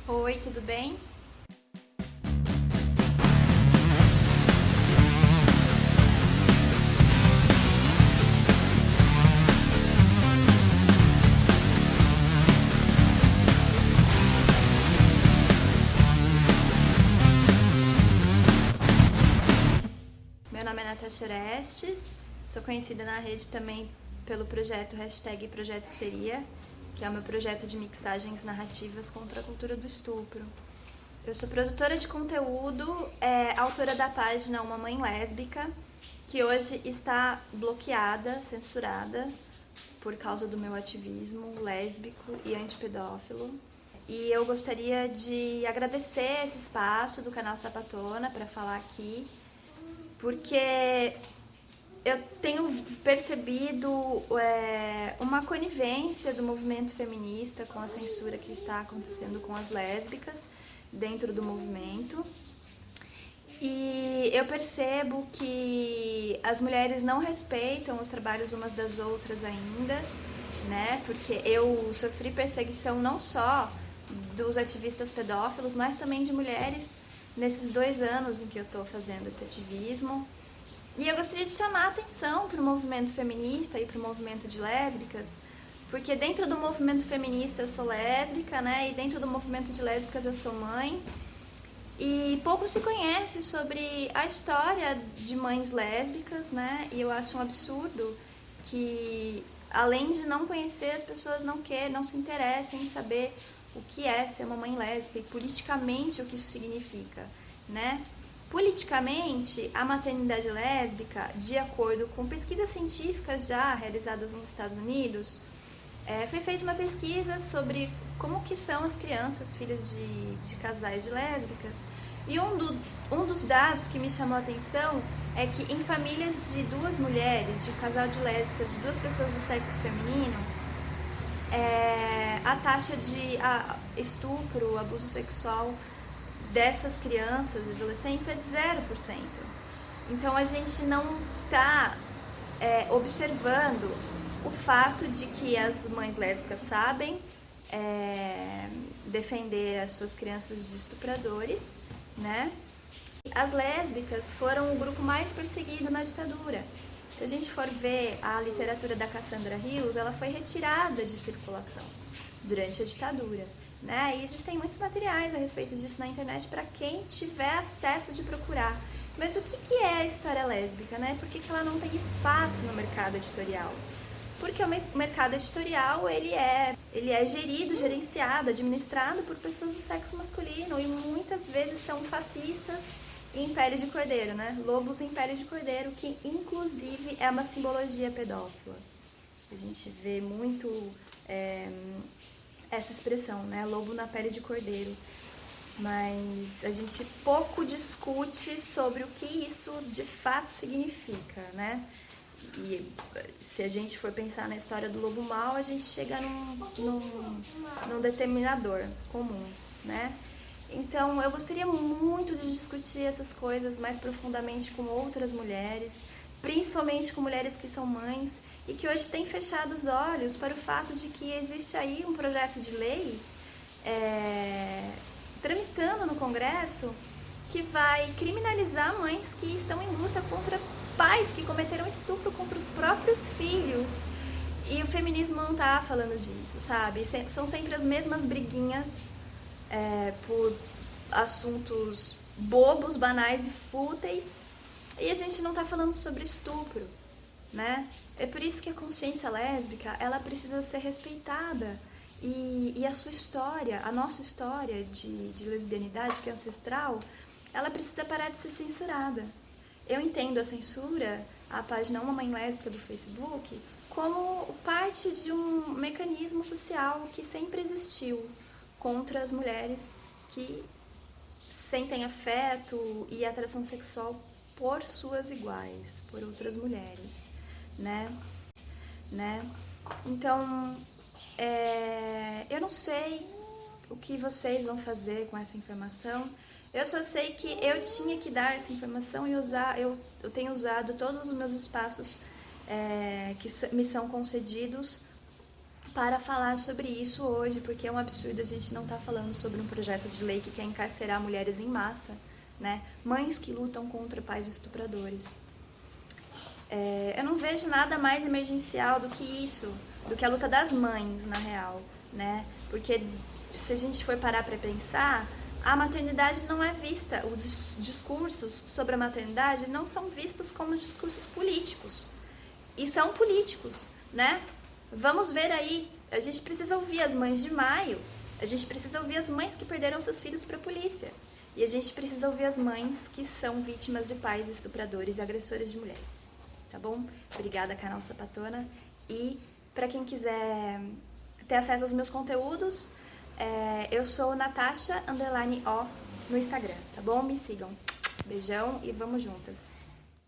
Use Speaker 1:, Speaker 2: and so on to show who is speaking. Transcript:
Speaker 1: Oi, tudo bem? Meu nome é Natasha Orestes, sou conhecida na rede também pelo projeto Projeto Histeria, que é o meu projeto de mixagens narrativas contra a cultura do estupro. Eu sou produtora de conteúdo, autora da página Uma Mãe Lésbica, que hoje está bloqueada, censurada, por causa do meu ativismo lésbico e antipedófilo. E eu gostaria de agradecer esse espaço do canal Sapatona para falar aqui, porque eu tenho percebido uma conivência do movimento feminista com a censura que está acontecendo com as lésbicas dentro do movimento. E eu percebo que as mulheres não respeitam os trabalhos umas das outras ainda, né? Porque eu sofri perseguição não só dos ativistas pedófilos, mas também de mulheres nesses 2 anos em que eu estou fazendo esse ativismo. E eu gostaria de chamar a atenção para o movimento feminista e para o movimento de lésbicas, porque dentro do movimento feminista eu sou lésbica, né? E dentro do movimento de lésbicas eu sou mãe. E pouco se conhece sobre a história de mães lésbicas, né? E eu acho um absurdo que, além de não conhecer, as pessoas não se interessem em saber o que é ser uma mãe lésbica e politicamente o que isso significa, né? Politicamente, a maternidade lésbica, de acordo com pesquisas científicas já realizadas nos Estados Unidos, foi feita uma pesquisa sobre como que são as crianças filhas de casais de lésbicas, e um dos dados que me chamou a atenção é que em famílias de 2 mulheres, de casal de lésbicas, de 2 pessoas do sexo feminino, a taxa de estupro, abuso sexual dessas crianças e adolescentes é de 0%. Então a gente não está observando o fato de que as mães lésbicas sabem defender as suas crianças de estupradores, né? As lésbicas foram o grupo mais perseguido na ditadura. Se a gente for ver a literatura da Cassandra Rios, ela foi retirada de circulação durante a ditadura, né? E existem muitos materiais a respeito disso na internet para quem tiver acesso de procurar. Mas o que é a história lésbica, né? Por que ela não tem espaço no mercado editorial? Porque o mercado editorial ele é gerido, gerenciado, administrado por pessoas do sexo masculino, e muitas vezes são fascistas em pele de cordeiro, né? Lobos em pele de cordeiro, que inclusive é uma simbologia pedófila. A gente vê muito essa expressão, né? Lobo na pele de cordeiro. Mas a gente pouco discute sobre o que isso de fato significa, né? E se a gente for pensar na história do lobo mau, a gente chega num determinador comum, né? Então, eu gostaria muito de discutir essas coisas mais profundamente com outras mulheres, principalmente com mulheres que são mães e que hoje têm fechado os olhos para o fato de que existe aí um projeto de lei tramitando no Congresso que vai criminalizar mães que estão em luta contra pais que cometeram estupro contra os próprios filhos. E o feminismo não tá falando disso, sabe? São sempre as mesmas briguinhas por assuntos bobos, banais e fúteis. E a gente não tá falando sobre estupro, né? É por isso que a consciência lésbica, ela precisa ser respeitada. E a sua história, a nossa história de lesbianidade, que é ancestral, ela precisa parar de ser censurada. Eu entendo a censura, a página Uma Mãe Lésbica do Facebook, como parte de um mecanismo social que sempre existiu contra as mulheres que sentem afeto e atração sexual por suas iguais, por outras mulheres, né? Então, eu não sei o que vocês vão fazer com essa informação. Eu só sei que eu tinha que dar essa informação e eu tenho usado todos os meus espaços que me são concedidos para falar sobre isso hoje, porque é um absurdo a gente não estar falando sobre um projeto de lei que quer encarcerar mulheres em massa, né? Mães que lutam contra pais estupradores. Eu não vejo nada mais emergencial do que isso, do que a luta das mães, na real, né? Porque se a gente for parar para pensar, a maternidade não é vista, os discursos sobre a maternidade não são vistos como discursos políticos. E são políticos, né? Vamos ver aí, a gente precisa ouvir as mães de maio, a gente precisa ouvir as mães que perderam seus filhos para a polícia. E a gente precisa ouvir as mães que são vítimas de pais estupradores e agressores de mulheres. Tá bom? Obrigada, canal Sapatona. E para quem quiser ter acesso aos meus conteúdos, eu sou Natasha_O no Instagram, tá bom? Me sigam. Beijão e vamos juntas.